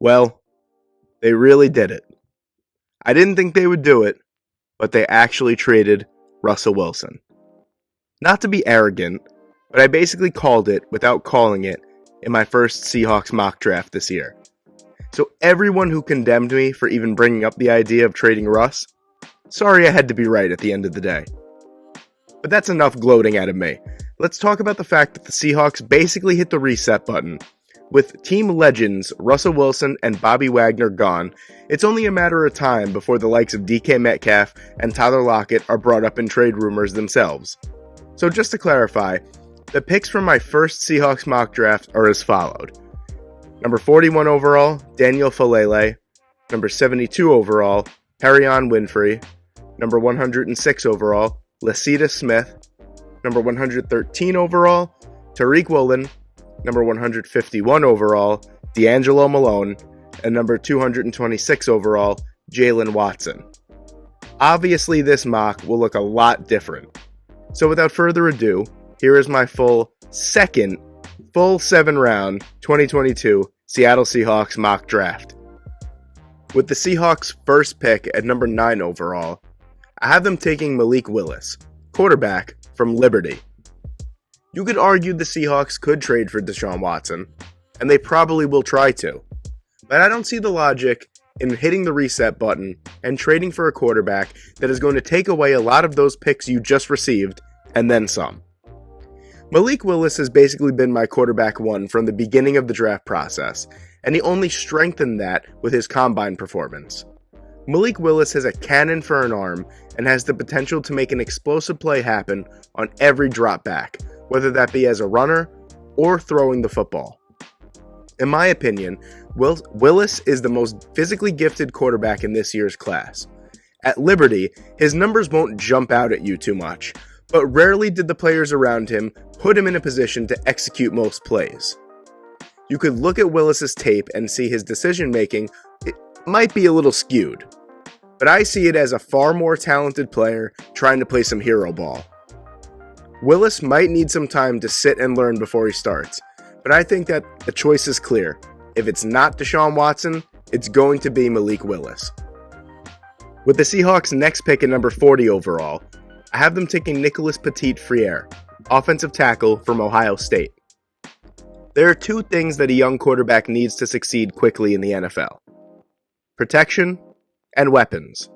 Well, they really did it. I didn't think they would do it, but they actually traded Russell Wilson. Not to be arrogant, but I basically called it without calling it in my first Seahawks mock draft this year. So everyone who condemned me for even bringing up the idea of trading Russ, sorry I had to be right at the end of the day. But that's enough gloating out of me. Let's talk about the fact that the Seahawks basically hit the reset button. With team legends Russell Wilson and Bobby Wagner gone, it's only a matter of time before the likes of DK Metcalf and Tyler Lockett are brought up in trade rumors themselves. So just to clarify, the picks from my first Seahawks mock draft are as followed. Number 41 overall, Daniel Falele. Number 72 overall, Perrion Winfrey. Number 106 overall, Lasita Smith. Number 113 overall, Tariq Woolen. Number 151 overall, D'Angelo Malone. And number 226 overall, Jalen Watson. Obviously, this mock will look a lot different. So without further ado, here is my full 7-round 2022 Seattle Seahawks mock draft. With the Seahawks' first pick at number 9 overall, I have them taking Malik Willis, quarterback from Liberty. You could argue the Seahawks could trade for Deshaun Watson, and they probably will try to, but I don't see the logic in hitting the reset button and trading for a quarterback that is going to take away a lot of those picks you just received, and then some. Malik Willis has basically been my quarterback one from the beginning of the draft process, and he only strengthened that with his combine performance. Malik Willis has a cannon for an arm and has the potential to make an explosive play happen on every drop back, whether that be as a runner or throwing the football. In my opinion, Willis is the most physically gifted quarterback in this year's class. At Liberty, his numbers won't jump out at you too much, but rarely did the players around him put him in a position to execute most plays. You could look at Willis's tape and see his decision-making might be a little skewed, but I see it as a far more talented player trying to play some hero ball. Willis might need some time to sit and learn before he starts, but I think that the choice is clear. If it's not Deshaun Watson, it's going to be Malik Willis. With the Seahawks' next pick at number 40 overall, I have them taking Nicholas Petit-Frere, offensive tackle from Ohio State. There are two things that a young quarterback needs to succeed quickly in the NFL: protection and weapons.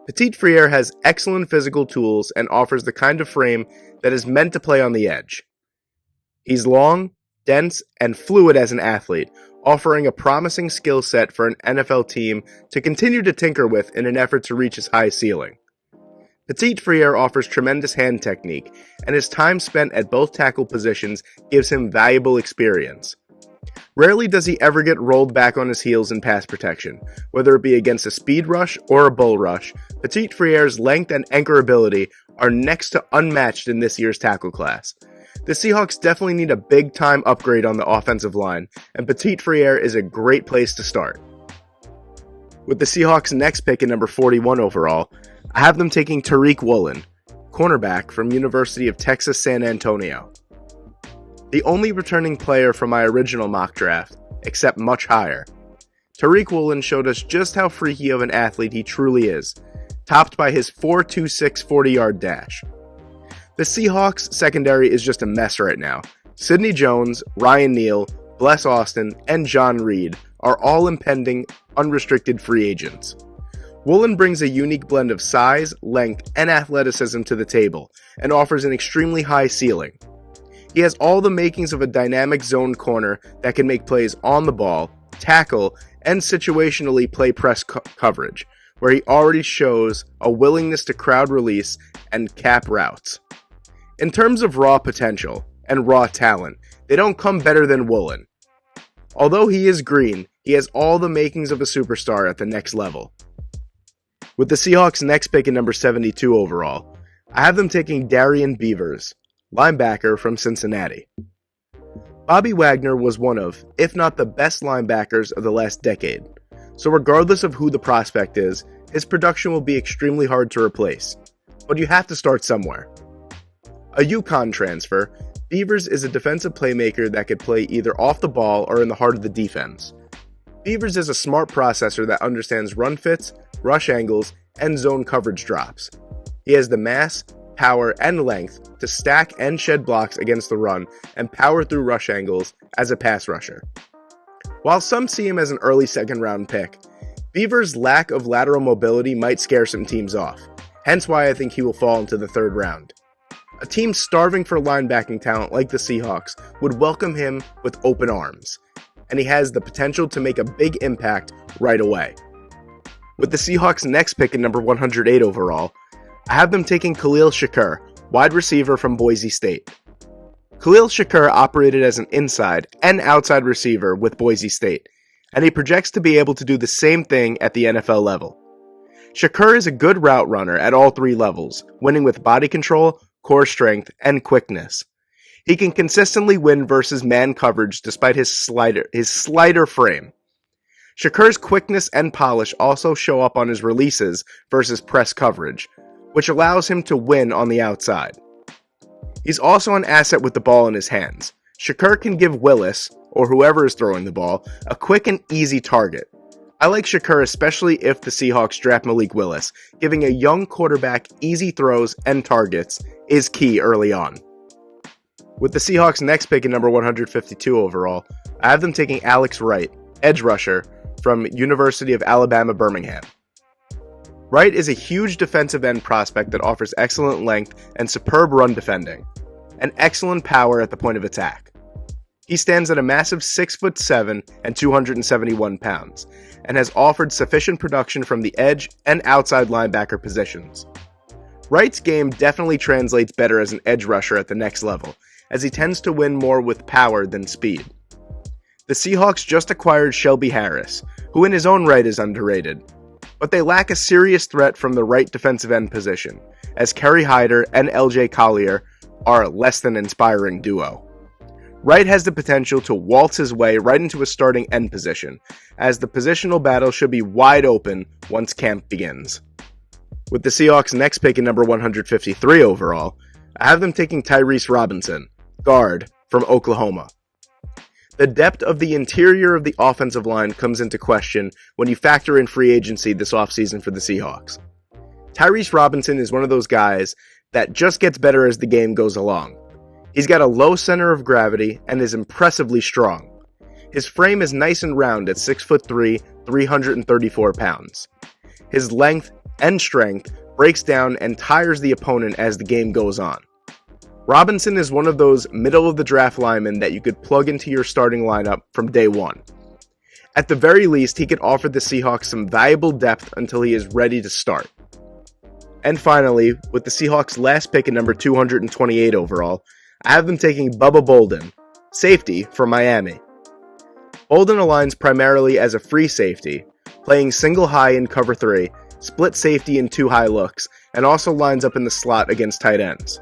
Petit-Frere has excellent physical tools and offers the kind of frame that is meant to play on the edge. He's long, dense, and fluid as an athlete, offering a promising skill set for an NFL team to continue to tinker with in an effort to reach his high ceiling. Petit-Frere offers tremendous hand technique, and his time spent at both tackle positions gives him valuable experience. Rarely does he ever get rolled back on his heels in pass protection, whether it be against a speed rush or a bull rush. Petit-Frere's length and anchorability are next to unmatched in this year's tackle class. The Seahawks definitely need a big-time upgrade on the offensive line, and Petit-Frere is a great place to start. With the Seahawks' next pick at number 41 overall, I have them taking Tariq Woolen, cornerback from University of Texas San Antonio. The only returning player from my original mock draft, except much higher. Tariq Woolen showed us just how freaky of an athlete he truly is, topped by his 4.26 40-yard dash. The Seahawks secondary is just a mess right now. Sidney Jones, Ryan Neal, Bless Austin, and John Reed are all impending unrestricted free agents. Woolen brings a unique blend of size, length, and athleticism to the table, and offers an extremely high ceiling. He has all the makings of a dynamic zone corner that can make plays on the ball, tackle, and situationally play press coverage, where he already shows a willingness to crowd release and cap routes. In terms of raw potential and raw talent, they don't come better than Woolen. Although he is green, he has all the makings of a superstar at the next level. With the Seahawks' next pick at number 72 overall, I have them taking Darian Beavers, linebacker from Cincinnati. Bobby Wagner was one of, if not the best linebackers of the last decade, so regardless of who the prospect is, his production will be extremely hard to replace. But you have to start somewhere. A UConn transfer, Beavers is a defensive playmaker that could play either off the ball or in the heart of the defense. Beavers is a smart processor that understands run fits, rush angles, and zone coverage drops. He has the mass, power, and length to stack and shed blocks against the run and power through rush angles as a pass rusher. While some see him as an early second-round pick, Beavers' lack of lateral mobility might scare some teams off, hence why I think he will fall into the third round. A team starving for linebacking talent like the Seahawks would welcome him with open arms, and he has the potential to make a big impact right away. With the Seahawks' next pick at number 108 overall, I have them taking Khalil Shakir, wide receiver from Boise State. Khalil Shakir operated as an inside and outside receiver with Boise State, and he projects to be able to do the same thing at the NFL level. Shakir is a good route runner at all three levels, winning with body control, core strength, and quickness. He can consistently win versus man coverage despite his slider frame. Shakir's quickness and polish also show up on his releases versus press coverage, which allows him to win on the outside. He's also an asset with the ball in his hands. Shakir can give Willis, or whoever is throwing the ball, a quick and easy target. I like Shakir especially if the Seahawks draft Malik Willis. Giving a young quarterback easy throws and targets is key early on. With the Seahawks' next pick at number 152 overall, I have them taking Alex Wright, edge rusher from University of Alabama, Birmingham. Wright is a huge defensive end prospect that offers excellent length and superb run defending, and excellent power at the point of attack. He stands at a massive 6'7" and 271 pounds, and has offered sufficient production from the edge and outside linebacker positions. Wright's game definitely translates better as an edge rusher at the next level, as he tends to win more with power than speed. The Seahawks just acquired Shelby Harris, who in his own right is underrated, but they lack a serious threat from the right defensive end position, as Kerry Hyder and LJ Collier are a less than inspiring duo. Wright has the potential to waltz his way right into a starting end position, as the positional battle should be wide open once camp begins. With the Seahawks' next pick at number 153 overall, I have them taking Tyrese Robinson, guard from Oklahoma. The depth of the interior of the offensive line comes into question when you factor in free agency this offseason for the Seahawks. Tyrese Robinson is one of those guys that just gets better as the game goes along. He's got a low center of gravity and is impressively strong. His frame is nice and round at 6'3", 334 pounds. His length and strength breaks down and tires the opponent as the game goes on. Robinson is one of those middle-of-the-draft linemen that you could plug into your starting lineup from day one. At the very least, he could offer the Seahawks some valuable depth until he is ready to start. And finally, with the Seahawks' last pick at number 228 overall, I have them taking Bubba Bolden, safety from Miami. Bolden aligns primarily as a free safety, playing single high in cover 3, split safety in 2 high looks, and also lines up in the slot against tight ends.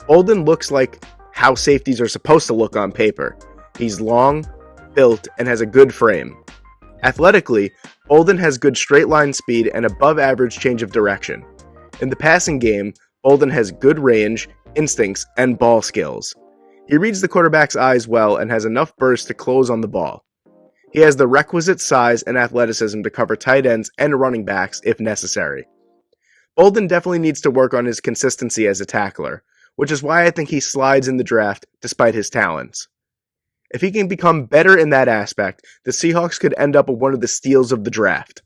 Bolden looks like how safeties are supposed to look on paper. He's long, built, and has a good frame. Athletically, Bolden has good straight line speed and above average change of direction. In the passing game, Bolden has good range, instincts, and ball skills. He reads the quarterback's eyes well and has enough burst to close on the ball. He has the requisite size and athleticism to cover tight ends and running backs if necessary. Bolden definitely needs to work on his consistency as a tackler, which is why I think he slides in the draft despite his talents. If he can become better in that aspect, the Seahawks could end up with one of the steals of the draft.